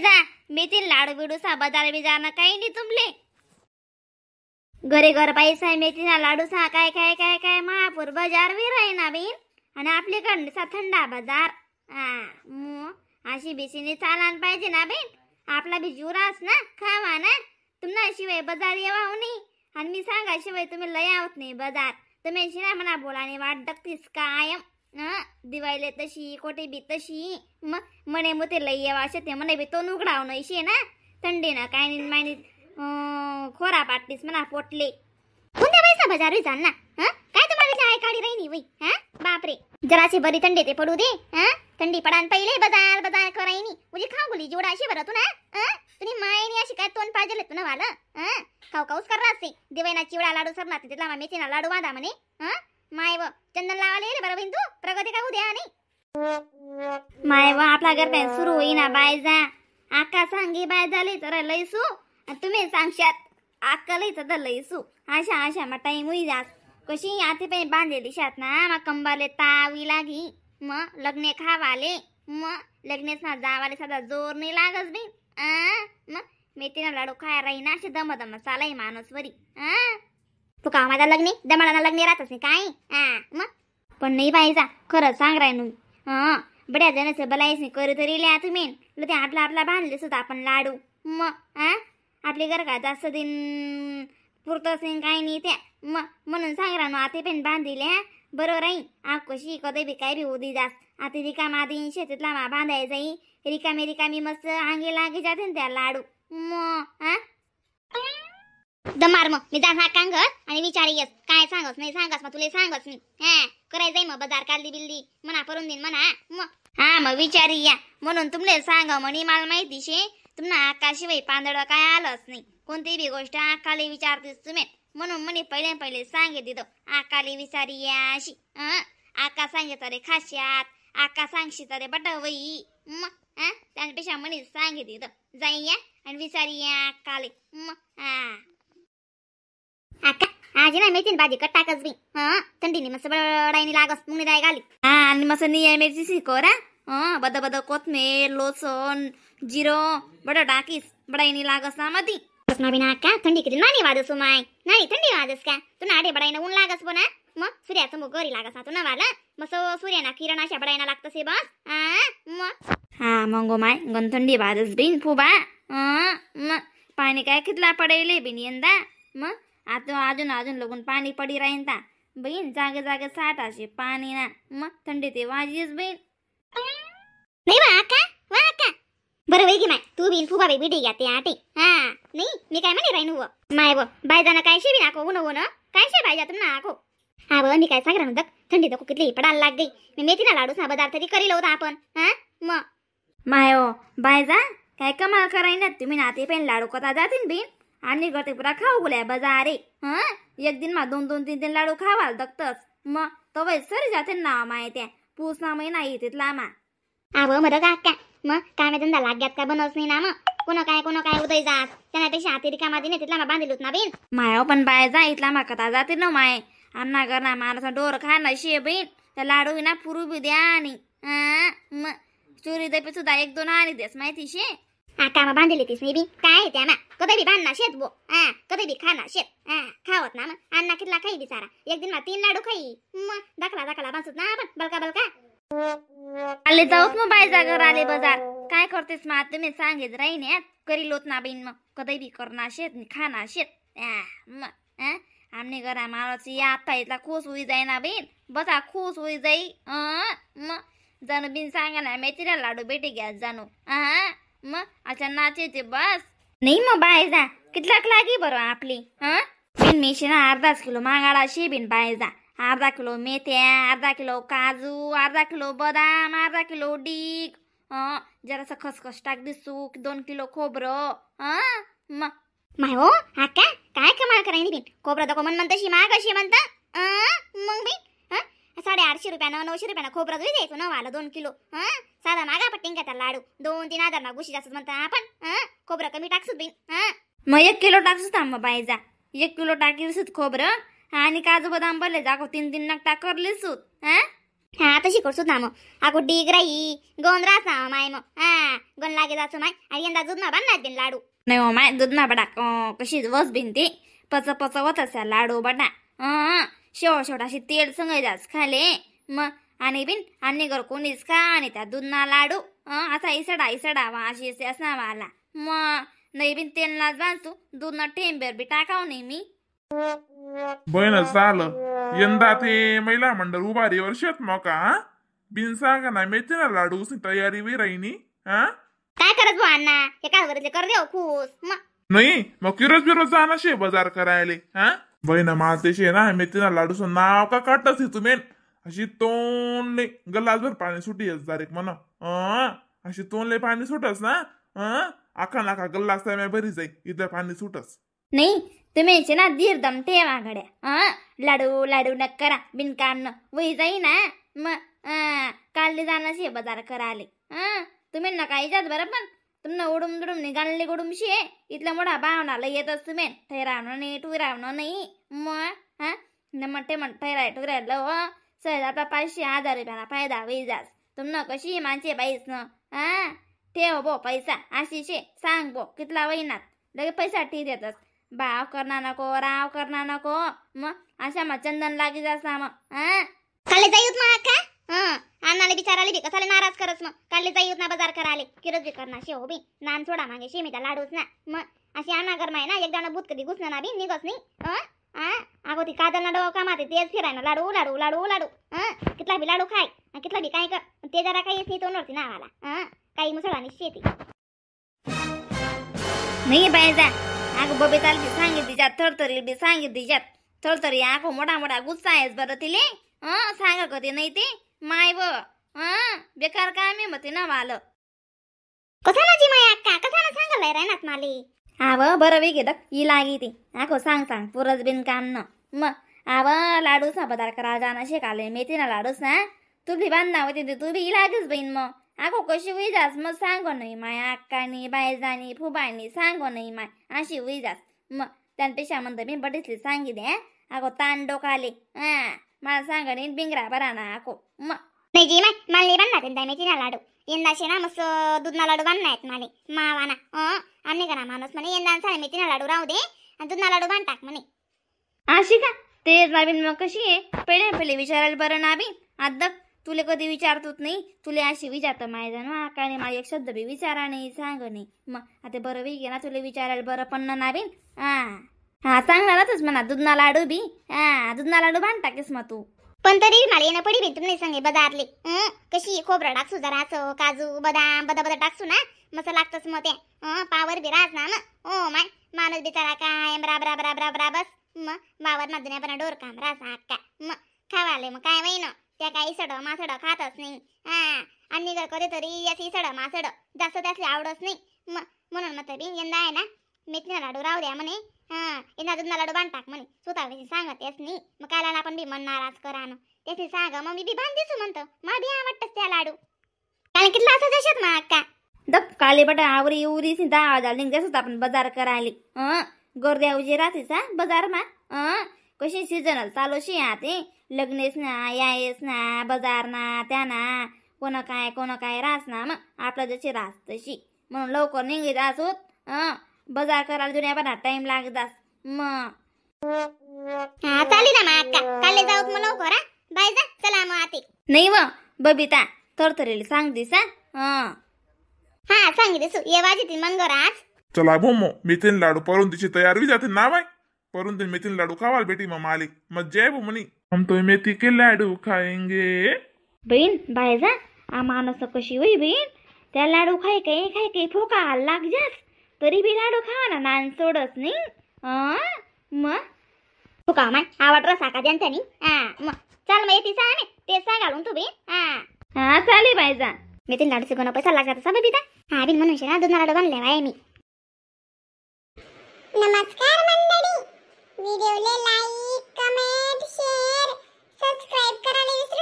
बाईजा मेथी लाडू बिडूसा बाजार बिजारना काही नाही तुमले घरे घर पैसा मेथीना लाडूसा काय काय काय काय महापूर बाजार वी राही ना बीन आणि आपल्याकडे थंडा बाजार अशी बेसीने चालान पाहिजे ना बीन आपला बी जुरास ना खावा ना तुम्हाला शिवाय बाजार येवा नाही आणि मी सांगा शिवाय तुम्ही लय आवत नाही बाजार तुम्ही शिना म्हणा बोलाने वाट डकतीस कायम दिवाळीले तशी कोठे बी तशी मने मोते लय येवा असे ते मने बी तो उघडाव नाही शे ना थंडी ना काय नाही माहिती खोरा पाटलीस म्हणा पोटले कोणत्या पैसा बाजार विचार ना काय तुम्हाला काय काढी राहिनी वय बापरे जराशी बरी थंडी ते पडू दे थंडी पडान पहिले बाजार बाजार करायनी म्हणजे खाऊ बोली जेवढा अशी बरं तू ना तुम्ही मायनी अशी काय तोंड पाहिजे तू ना वाला खाऊ खाऊच करणार असे दिवाळीना चिवडा लाडू सरणार तिथला मेथीना लाडू बांधा म्हणे माय व चंदन लावाले बरं बहीण तू प्रगती का उद्या आणि माय व आपला घर काय सुरू होईना बायजा आका सांगी बाय झाली तर लयसू तुम्ही सांगशात आका लय तर लयसू आशा आशा मा टाइम होई जास कशी आते पण बांधलेली शात ना मा कंबाले तावी लागी लग्ने खावाले लग्नेच ना जावाले साधा जोर नाही लागस बी मेथीना लाडू खाया राही ना असे दम दम चालाय माणूस वरी तू का माझा लग्ने दमाडाना लग्ने राहतच नाही काय पण नाही पाहिजा खरंच सांग राय नु बड्या जणांचं बलायच करू तरी लिहा तुम्ही ते आपला आपला बांधले सुद्धा आपण लाडू आपले घर का जास्त दिन पुरतच नाही काही नाही त्या म्हणून सांग राहू आता पण बांधिले बरोबर आहे आप कशी कधी बी काय बी उदी जास आता रिकामा आधी शेतीतला मा बांधाय जाई रिकामी रिकामी मस्त अंगे लागे जाते ना त्या लाडू दमार मग मी जा कांग आणि विचारी येस काय सांगस नाही सांगस मग तुला सांगस मी कराय जाई मग बाजार काढली बिल्ली म्हणा करून देईन म्हणा मग विचारी या म्हणून तुमले सांग म्हणे मला माहिती शे तुम्हाला आकाशिवाय पांदड काय आलंच नाही कोणती बी गोष्ट आकाले विचारतेस तुम्ही म्हणून म्हणे पहिले सांगे दिदो आकाले विचारी या अशी आका सांगे तरे खाश्यात आका सांगशी तरे बटवई त्यापेक्षा म्हणे सांगे दिदो जाई या आणि विचारी या आकाले आका आज ना मेथीन भाजी कट टाकस बी थंडीने मस्त बडाईनी लागस मुंगणी दाय घाली आणि मस्त निया मिरची शिकोरा बद कोथमीर लोसन जिरो बडं टाकीस बडाईनी लागस ना मधी ना बिना का थंडी किती नाही वाजस माय नाही थंडी वाजस का तू नाडे बडाईना ऊन लागस पण मग सूर्याचं मग घरी लागस ना तू ना वाला मग सूर्याना किरण अशा बडाईना लागतसे बस मंगो माय गण थंडी वाजस बिन फुबा पाणी काय कितला पडेले बिन यंदा मग आता अजून लगून पाणी पडी राहीन ता बहीण जागे जागे साठाशे पाणी ना मग थंडी ते वाजीस बहीण नाही वाका बरं वेगी माय तू बिन फुबा बी बिडी घ्या ते आटे नाही मी काय म्हणे राहीन माय व बायजाना काय शे बी नाको उन काय शे बायजा तुम नाको मी काय सांग राहू थंडी तर कितली पडायला लाग गई मी मेथीना लाडू सा बाजार तरी करील होता आपण मग माय ओ बायजा काय कमाल कराय ना तुम्ही नाते पण लाडू कथा जातीन बिन आणि करते पुरा खाऊ बोल्या बाजारे एक दिन मा दोन तीन लाडू खावाल दक्तस मग तो वै सरी जाते ना माय त्या पूसना महिना येते लामा मर का मग काय धंदा लाग्यात काय बनवच नाही ना मग कोण काय उदय जात त्यापेक्षा हाती रिकामा दिने तिथला बांधेल होत ना बिन माय पण बाय जा इथला मा कथा जाते ना माय अन्ना करना माणसा डोर खा ना शे बिन त्या लाडू ना पुरू बी द्या आणि मग चोरी दपे सुद्धा एक दोन आणि देस माहिती शे कामा बांधले तीस मी बी काय त्या ना कधी बी बांधना शेत बो कधी बी खाना शेत खावत ना मग अन्ना कितला खाई बिचारा एक दिन मा 3 लाडू खाई मग दाखला बांधत ना आपण बलका आले जाऊत मग बायजा घर आले बाजार काय करतेस मा तुम्ही सांगेच राहीन करी लोत ना बहीण मग कधी बी करना शेत खाना शेत मग आमने घरा माराची आता इथला खुश होई जाई ना बहीण बसा खुश होई जाई मग जण बिन सांगा ना मेथीला लाडू बेटे घ्या जाणू मग अच्छा नाचेचे बस नाही मग बायजा कितलाक लागी बरं आपली बिन मेशी ना अर्धाच किलो मागाडा शे बिन बायजा अर्धा किलो मेथ्या अर्धा किलो काजू अर्धा किलो बदाम अर्धा किलो डीक जरासा खसखस टाक दिसू 2 किलो खोबरं माय हो आका काय कमाल करायनी बिन खोबरं दको म्हणतशी माग अशी म्हणता मग बिन 850 रुपयानं 900 रुपयानं खोबरं तुम्ही द्यायचो ना वाला 2 किलो साधा मागा पट्टिंग का लाडू 2-3 हजार ना गुशी जास्त म्हणता आपण खोबरं कमी टाकसूत बिन मग 1 किलो टाकसूत मग बायजा 1 किलो टाकीसूत खोबरं आणि काजू बदाम बले जागो 3 नग टाकरलेसूत हा तशी करसूत ना मग आगो डीग राही गोन रासा माय मग गोन लागे जाचो माय आणि यंदा दूध ना बांधणार बिन लाडू नाही हो माय दूध ना बडा कशी वस बिन ती पच होत असा लाडू बडा शेवट अशी तेल संग जाच खाले मग आणि बिन आणि घर कोणीच खा आणि त्या दूध ना लाडू असा इसडा वा अशी असा वाला मग नाही बिन तेल नाच बांधतो दूध ना टेंबर बी टाकाव नाही मी बहिण झालं यंदा ते महिला मंडळ उभारीवर शेत मोका बिन सांगा ना मेथी ना लाडू तयारी विराईनी काय करत भाऊ अण्णा हे काय वरले कर देऊ खुश मग नाही मग बिरोज जाणं शे बाजार करायले बहिण मातेशे ना मेथी ना लाडूचं नाव का काढतच तुम्ही अशी तोंडले गल्लासभर पाणी सुटी डायरेक्ट म्हणा अशी तोंडले पाणी सुटस ना आखा नाका गल्लास बरी जाई इथं पाणी सुटस नाही तुम्ही ना दीर्दम ठेवा गड्या लाडू लाडू न करा बिनकाम वही जाई ना मग काल जाणं शे बाजार कराले तुम्ही ना काही जात बरं पण तुमनं उडूम दुडूम निघाले गुडूम शे इथला मोठा भावनाला येतच तुम्ही ठैरावणं नाही टुरावणं नाही मग म्हणते म्हण ठैराय टुरायला हो सहज आपला 500-1000 रुपयाला फायदा होई जास तुमनं कशी माणसे बाईस न ठेव बो पैसा अशी शे सांग बो कितला वहिनात लगे पैसा ठी देतस भाव करणार नको राव करणार नको मग अशा मग चंदन लागी जासा मग काले जाईत मग का अन्नाले बिचाराले बी कसाले नाराज करस मग काले जाईत ना बाजार कराले किरच बी करणार शे हो बी नान सोडा मागे शे मी त्या लाडूच ना मग अशी अन्ना गरमाय ना एकदा भूत कधी घुसणार ना बी निघस नाही अगो ती काजल ना डोका माते तेच फिराय ना लाडू लाडू लाडू लाडू कितला बी लाडू खाय कितला बी काय कर ते जरा काही नाही तोंडवरती नावाला काही मुसळानी शेती नाही बायजा अगो बबीताल बी सांगितली जात थरथरी बी सांगितली जात थरथरी अगो मोठा मोठा गुस्सा आहेस बरं तिले सांगा कधी नाही ते माय व बेकार काय मी मते ना वाल कसा ना जी माय अक्का कसा ना सांगायला राहणार माली आव बरं वे घेत ही लागी ती आखो सांग पुरच बिन काम न मग आव लाडूस ना पदार्थ करा जाणं शिकाले मेथी ना लाडूस ना तू भी बांधना होती तू भी लागेच बहीण मग आखो कशी होई जास मग सांगो नाही माय अक्कानी बायजानी फुबानी सांगो नाही माय अशी होई जास मग त्यांपेक्षा म्हणतो मी बडीसली सांगितले आखो ताण डोकाले मला सांग नाही बिंगरा बरा ना आखो मग नाही जी माय मला नाही बांधणार त्यांना मेथी ना लाडू यंदा शे ना मस्त दूधना लाडू बांधणार माले मावाना आम्ही करा माणूस म्हणे यंदा सांग मेथीना लाडू राहू दे आणि दूधना लाडू बांध टाक म्हणे अशी का ते नाबीन मग कशी आहे पहिले विचारायला बरं नाबीन अद्दक तुले कधी विचारतोच नाही तुले अशी विचारत माय जाणू आकाने माझी एक शब्द बी विचारा नाही सांग नाही मग आता बरं वेग ना तुले विचारायला बरं पण ना नाबीन हा सांगणारच म्हणा दूधना लाडू बी दूधना लाडू बांध टाकेस मग तू पण तरी मला येणं पडी भेट तुम्ही सांगे बाजारले कशी खोबरं टाकसू जरासं काजू बदाम बदा टाकसू ना मस्त लागतच मग ते पावर बी राहत ना ओ माय माणूस बिचारा काय बरा बस मग वावर ना दुनिया पण डोर काम रासा अक्का मग खावाले मग काय वैन त्या काही सड मासड खातच नाही आणि जर कधीतरी याची सड मासड जास्त त्यातली आवडच नाही मग म्हणून मग तरी यंदा आहे ना मेथीना लाडू राहू द्या म्हणे यंदा दूधना लाडू बांध टाक म्हणे स्वतः सांगत यास नाही मग कायला आपण बी म्हणणार आज करानं त्याची सांग मग मी बी बांधीच म्हणतो मला बी आवडतच त्या लाडू काय कितला असं जशात मग अक्का दप काले बटा आवरी उरी 10 निघ जसं आपण बाजार करायला गोरद्या उजे राहतेस बाजार मा कशी सीजनल चालू शी ते लग्नेस ना यायस ना बाजार ना त्या ना कोण काय रास ना मग आपलं जशी रास तशी म्हणून लवकर निघत असोत बाजार करायला दुनिया पण टाइम लागत मग चालेल ना मग अक्का काले जाऊत मग लवकर बाय जा चला मग आते नाही व बबिता थरथरेली सांग दिस सांगितलं ये वाजेतील मनगर आज चला बोमो मेथीन लाडू परून तिची तयारी जाते ना बाय परून दिन मेथीन लाडू खावाल बेटी मग मालिक मज्जा आहे मनी हम तो मेथी के लाडू खाएंगे बहीण बाय जा माणूस कशी होई बहीण त्या लाडू खाय काही फोका लाग जास तरी बी लाडू खावा ना नान सोडस नाही मग फोका माय आवड रसा का त्यांनी मग चल मग येते सांग ते सांगालून तू बी चालेल बाय जा मेथीन लाडूचे कोणा पैसा लागतात सब बिता बिन म्हणून ना दूध लाडू बनले बाय मी नमस्कार मंडळी, व्हिडिओला लाईक, कमेंट, शेअर, सबस्क्राइब करायला विसरू